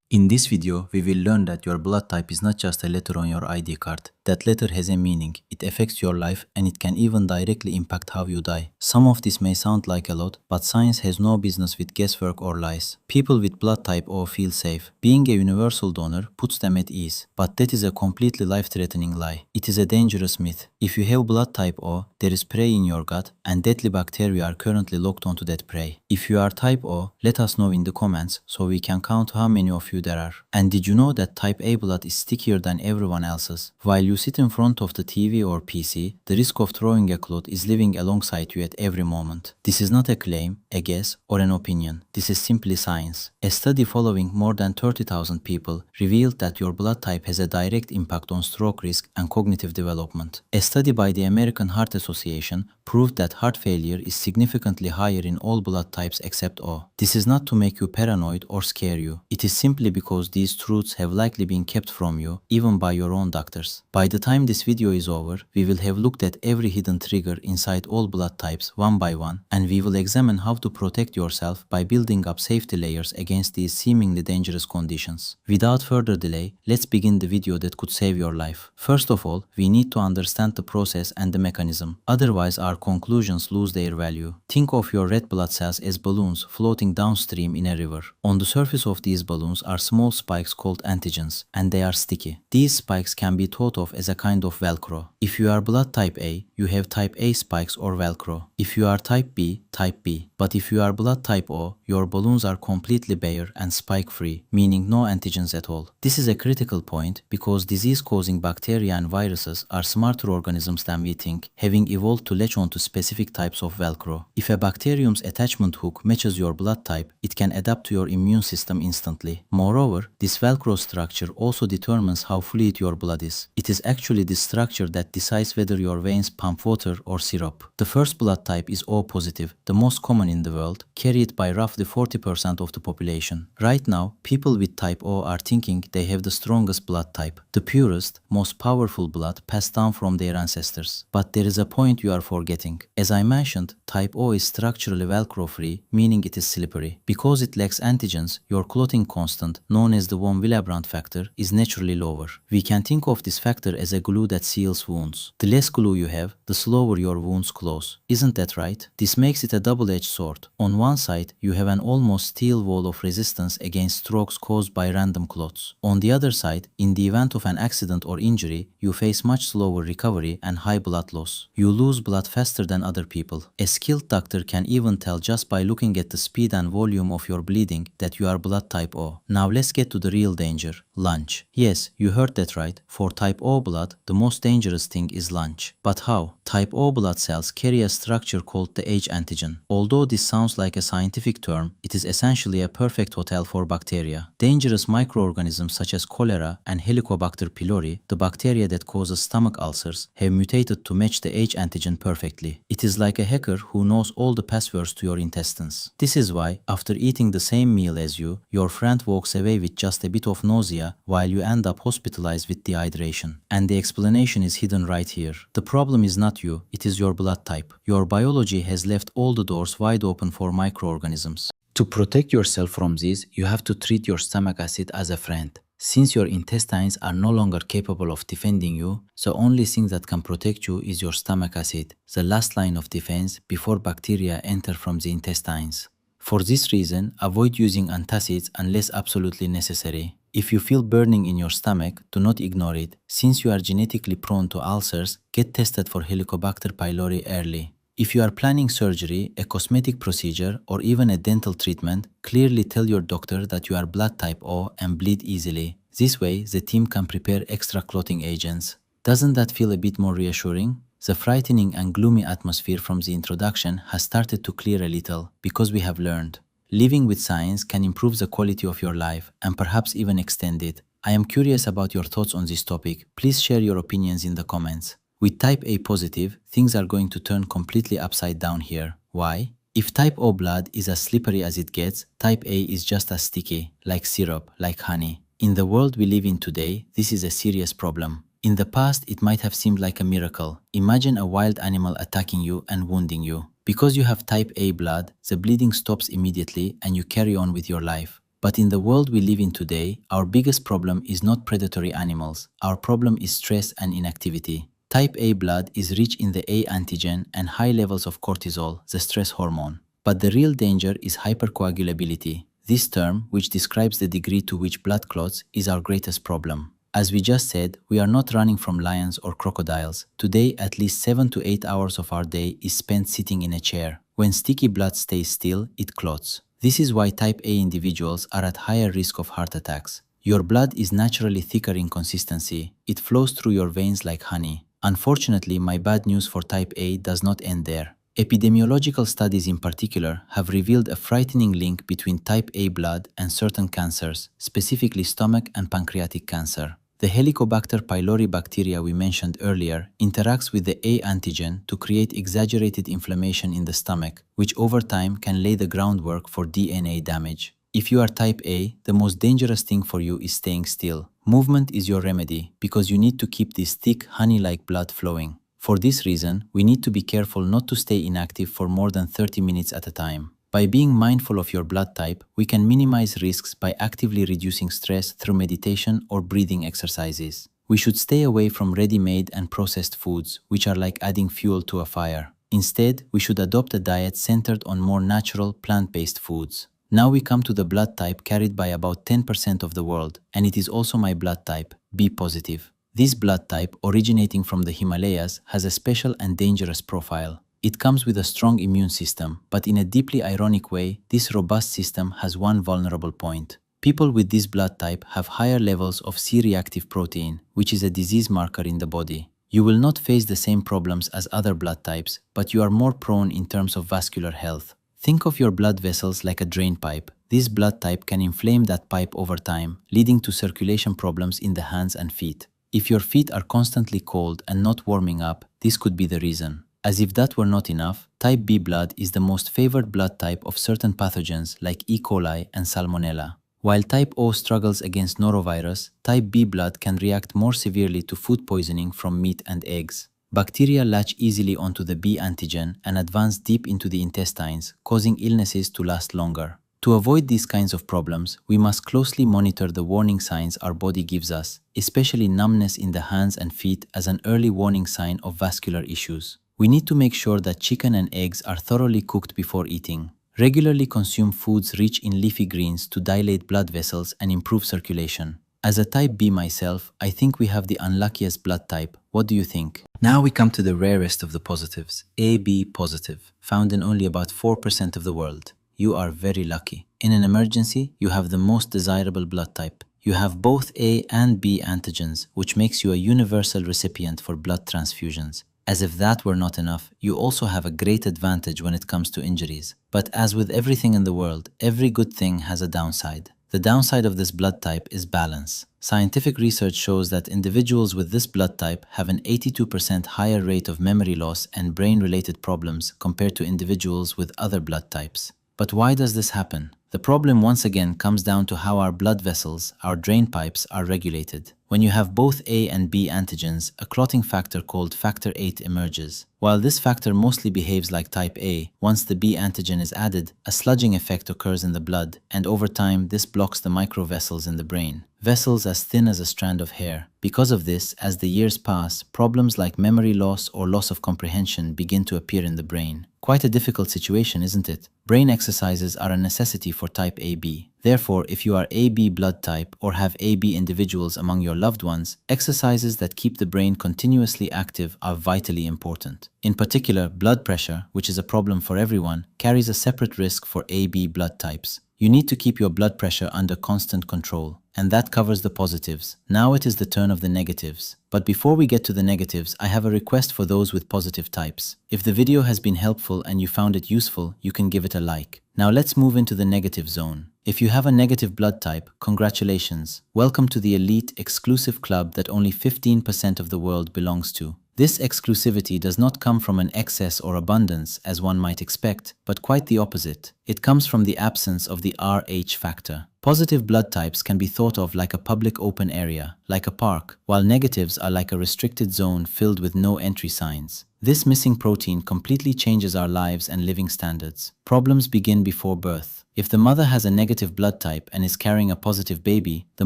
In this video, we will learn that your blood type is not just a letter on your ID card. That letter has a meaning, it affects your life, and it can even directly impact how you die. Some of this may sound like a lot, but science has no business with guesswork or lies. People with blood type O feel safe. Being a universal donor puts them at ease, but that is a completely life-threatening lie. It is a dangerous myth. If you have blood type O, there is prey in your gut, and deadly bacteria are currently locked onto that prey. If you are type O, let us know in the comments so we can count how many of you there are. And did you know that type A blood is stickier than everyone else's? While you sit in front of the TV or PC, the risk of throwing a clot is living alongside you at every moment. This is not a claim, a guess, or an opinion. This is simply science. A study following more than 30,000 people revealed that your blood type has a direct impact on stroke risk and cognitive development. A study by the American Heart Association proved that heart failure is significantly higher in all blood types except O. This is not to make you paranoid or scare you. It is simply because these truths have likely been kept from you, even by your own doctors. By the time this video is over, we will have looked at every hidden trigger inside all blood types one by one, and we will examine how to protect yourself by building up safety layers against these seemingly dangerous conditions. Without further delay, let's begin the video that could save your life. First of all, we need to understand the process and the mechanism. Otherwise, our conclusions lose their value. Think of your red blood cells as balloons floating downstream in a river. On the surface of these balloons are small spikes called antigens, and they are sticky. These spikes can be thought of as a kind of Velcro. If you are blood type A, you have type A spikes or Velcro. If you are type B, type B. But if you are blood type O, your balloons are completely bare and spike-free, meaning no antigens at all. This is a critical point because disease-causing bacteria and viruses are smarter organisms than we think, having evolved to latch onto specific types of Velcro. If a bacterium's attachment hook matches your blood type, it can adapt to your immune system instantly. Moreover, this Velcro structure also determines how fluid your blood is. It is actually this structure that decides whether your veins pump water or syrup. The first blood type is O positive, the most common in the world, carried by roughly 40% of the population. Right now, people with type O are thinking they have the strongest blood type, the purest, most powerful blood passed down from their ancestors. But there is a point you are forgetting. As I mentioned, type O is structurally Velcro-free, meaning it is slippery. Because it lacks antigens, your clotting constant, known as the von Willebrand factor, is naturally lower. We can think of this factor as a glue that seals wounds. The less glue you have, the slower your wounds close. Isn't that right? This makes it a double-edged sword. On one side, you have an almost steel wall of resistance against strokes caused by random clots. On the other side, in the event of an accident or injury, you face much slower recovery and high blood loss. You lose blood faster than other people. A skilled doctor can even tell just by looking at the speed and volume of your bleeding that you are blood type O. Now let's get to the real danger. Lunch. Yes, you heard that right. For type O blood, the most dangerous thing is lunch. But how? Type O blood cells carry a structure called the H antigen. Although this sounds like a scientific term, it is essentially a perfect hotel for bacteria. Dangerous microorganisms such as cholera and Helicobacter pylori, the bacteria that causes stomach ulcers, have mutated to match the H antigen perfectly. It is like a hacker who knows all the passwords to your intestines. This is why, after eating the same meal as you, your friend walks away with just a bit of nausea while you end up hospitalized with dehydration. And the explanation is hidden right here. The problem is not you, it is your blood type. Your biology has left all the doors wide open for microorganisms. To protect yourself from these, you have to treat your stomach acid as a friend. Since your intestines are no longer capable of defending you, the only thing that can protect you is your stomach acid, the last line of defense before bacteria enter from the intestines. For this reason, avoid using antacids unless absolutely necessary. If you feel burning in your stomach, do not ignore it. Since you are genetically prone to ulcers, get tested for Helicobacter pylori early. If you are planning surgery, a cosmetic procedure, or even a dental treatment, clearly tell your doctor that you are blood type O and bleed easily. This way, the team can prepare extra clotting agents. Doesn't that feel a bit more reassuring? The frightening and gloomy atmosphere from the introduction has started to clear a little because we have learned. Living with science can improve the quality of your life and perhaps even extend it. I am curious about your thoughts on this topic. Please share your opinions in the comments. With type A positive, things are going to turn completely upside down here. Why? If type O blood is as slippery as it gets, type A is just as sticky, like syrup, like honey. In the world we live in today, this is a serious problem. In the past, it might have seemed like a miracle. Imagine a wild animal attacking you and wounding you. Because you have type A blood, the bleeding stops immediately and you carry on with your life. But in the world we live in today, our biggest problem is not predatory animals. Our problem is stress and inactivity. Type A blood is rich in the A antigen and high levels of cortisol, the stress hormone. But the real danger is hypercoagulability. This term, which describes the degree to which blood clots, is our greatest problem. As we just said, we are not running from lions or crocodiles. Today, at least 7 to 8 hours of our day is spent sitting in a chair. When sticky blood stays still, it clots. This is why type A individuals are at higher risk of heart attacks. Your blood is naturally thicker in consistency. It flows through your veins like honey. Unfortunately, my bad news for type A does not end there. Epidemiological studies in particular have revealed a frightening link between type A blood and certain cancers, specifically stomach and pancreatic cancer. The Helicobacter pylori bacteria we mentioned earlier interacts with the A antigen to create exaggerated inflammation in the stomach, which over time can lay the groundwork for DNA damage. If you are type A, the most dangerous thing for you is staying still. Movement is your remedy because you need to keep this thick, honey-like blood flowing. For this reason, we need to be careful not to stay inactive for more than 30 minutes at a time. By being mindful of your blood type, we can minimize risks by actively reducing stress through meditation or breathing exercises. We should stay away from ready-made and processed foods, which are like adding fuel to a fire. Instead, we should adopt a diet centered on more natural, plant-based foods. Now we come to the blood type carried by about 10% of the world, and it is also my blood type, B positive. This blood type, originating from the Himalayas, has a special and dangerous profile. It comes with a strong immune system, but in a deeply ironic way, this robust system has one vulnerable point. People with this blood type have higher levels of C-reactive protein, which is a disease marker in the body. You will not face the same problems as other blood types, but you are more prone in terms of vascular health. Think of your blood vessels like a drain pipe. This blood type can inflame that pipe over time, leading to circulation problems in the hands and feet. If your feet are constantly cold and not warming up, this could be the reason. As if that were not enough, type B blood is the most favored blood type of certain pathogens like E. coli and Salmonella. While type O struggles against norovirus, type B blood can react more severely to food poisoning from meat and eggs. Bacteria latch easily onto the B antigen and advance deep into the intestines, causing illnesses to last longer. To avoid these kinds of problems, we must closely monitor the warning signs our body gives us, especially numbness in the hands and feet as an early warning sign of vascular issues. We need to make sure that chicken and eggs are thoroughly cooked before eating. Regularly consume foods rich in leafy greens to dilate blood vessels and improve circulation. As a type B myself, I think we have the unluckiest blood type. What do you think? Now we come to the rarest of the positives, AB positive, found in only about 4% of the world. You are very lucky. In an emergency, you have the most desirable blood type. You have both A and B antigens, which makes you a universal recipient for blood transfusions. As if that were not enough, you also have a great advantage when it comes to injuries. But as with everything in the world, every good thing has a downside. The downside of this blood type is balance. Scientific research shows that individuals with this blood type have an 82% higher rate of memory loss and brain-related problems compared to individuals with other blood types. But why does this happen? The problem once again comes down to how our blood vessels, our drain pipes, are regulated. When you have both A and B antigens, a clotting factor called factor VIII emerges. While this factor mostly behaves like type A, once the B antigen is added, a sludging effect occurs in the blood, and over time this blocks the microvessels in the brain. Vessels as thin as a strand of hair. Because of this, as the years pass, problems like memory loss or loss of comprehension begin to appear in the brain. Quite a difficult situation, isn't it? Brain exercises are a necessity for type AB. Therefore, if you are AB blood type or have AB individuals among your loved ones, exercises that keep the brain continuously active are vitally important. In particular, blood pressure, which is a problem for everyone, carries a separate risk for AB blood types. You need to keep your blood pressure under constant control, and that covers the positives. Now it is the turn of the negatives. But before we get to the negatives, I have a request for those with positive types. If the video has been helpful and you found it useful, you can give it a like. Now let's move into the negative zone. If you have a negative blood type, congratulations. Welcome to the elite, exclusive club that only 15% of the world belongs to. This exclusivity does not come from an excess or abundance, as one might expect, but quite the opposite. It comes from the absence of the Rh factor. Positive blood types can be thought of like a public open area, like a park, while negatives are like a restricted zone filled with no entry signs. This missing protein completely changes our lives and living standards. Problems begin before birth. If the mother has a negative blood type and is carrying a positive baby, the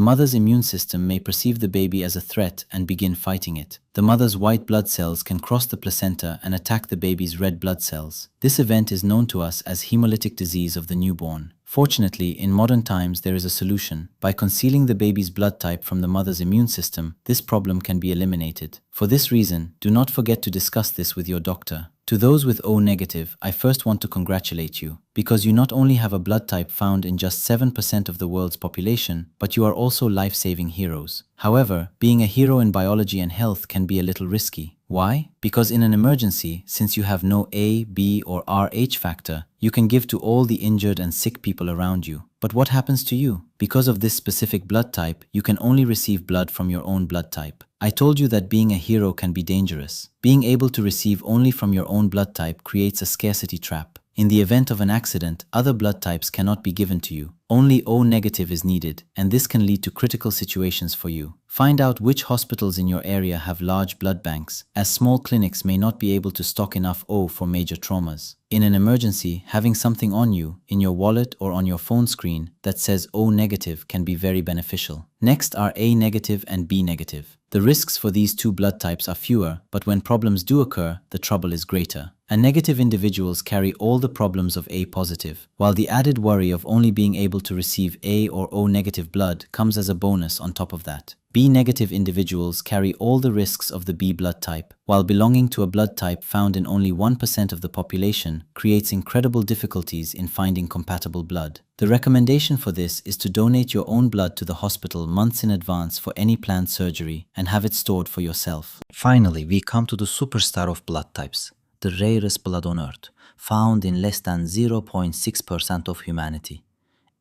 mother's immune system may perceive the baby as a threat and begin fighting it. The mother's white blood cells can cross the placenta and attack the baby's red blood cells. This event is known to us as hemolytic disease of the newborn. Fortunately, in modern times, there is a solution. By concealing the baby's blood type from the mother's immune system, this problem can be eliminated. For this reason, do not forget to discuss this with your doctor. To those with O negative, I first want to congratulate you, because you not only have a blood type found in just 7% of the world's population, but you are also life-saving heroes. However, being a hero in biology and health can be a little risky. Why? Because in an emergency, since you have no A, B, or Rh factor, you can give to all the injured and sick people around you. But what happens to you? Because of this specific blood type, you can only receive blood from your own blood type. I told you that being a hero can be dangerous. Being able to receive only from your own blood type creates a scarcity trap. In the event of an accident, other blood types cannot be given to you. Only O negative is needed, and this can lead to critical situations for you. Find out which hospitals in your area have large blood banks, as small clinics may not be able to stock enough O for major traumas. In an emergency, having something on you, in your wallet or on your phone screen, that says O negative can be very beneficial. Next are A negative and B negative. The risks for these two blood types are fewer, but when problems do occur, the trouble is greater. A negative individuals carry all the problems of A positive, while the added worry of only being able to receive A or O negative blood comes as a bonus on top of that. B negative individuals carry all the risks of the B blood type, while belonging to a blood type found in only 1% of the population creates incredible difficulties in finding compatible blood. The recommendation for this is to donate your own blood to the hospital months in advance for any planned surgery and have it stored for yourself. Finally, we come to the superstar of blood types, the rarest blood on earth, found in less than 0.6% of humanity,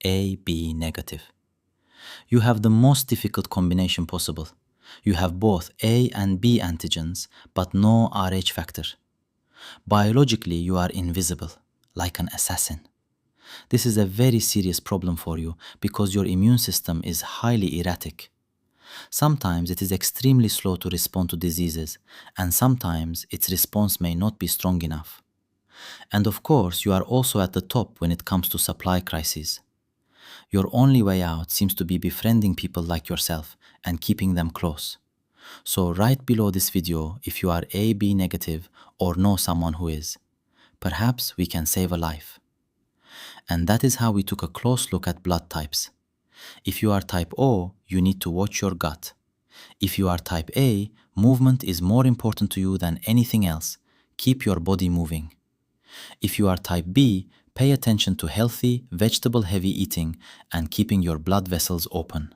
AB negative. You have the most difficult combination possible. You have both A and B antigens, but no Rh factor. Biologically, you are invisible, like an assassin. This is a very serious problem for you because your immune system is highly erratic. Sometimes it is extremely slow to respond to diseases, and sometimes its response may not be strong enough. And of course, you are also at the top when it comes to supply crises. Your only way out seems to be befriending people like yourself and keeping them close. So write below this video if you are AB negative or know someone who is. Perhaps we can save a life. And that is how we took a close look at blood types. If you are type O, you need to watch your gut. If you are type A, movement is more important to you than anything else. Keep your body moving. If you are type B, pay attention to healthy, vegetable-heavy eating and keeping your blood vessels open.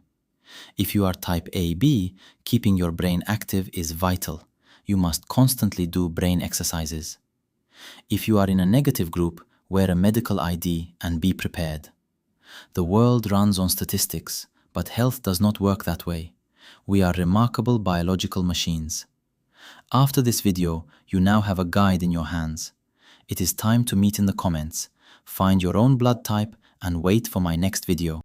If you are type AB, keeping your brain active is vital. You must constantly do brain exercises. If you are in a negative group, wear a medical ID and be prepared. The world runs on statistics, but health does not work that way. We are remarkable biological machines. After this video, you now have a guide in your hands. It is time to meet in the comments. Find your own blood type and wait for my next video.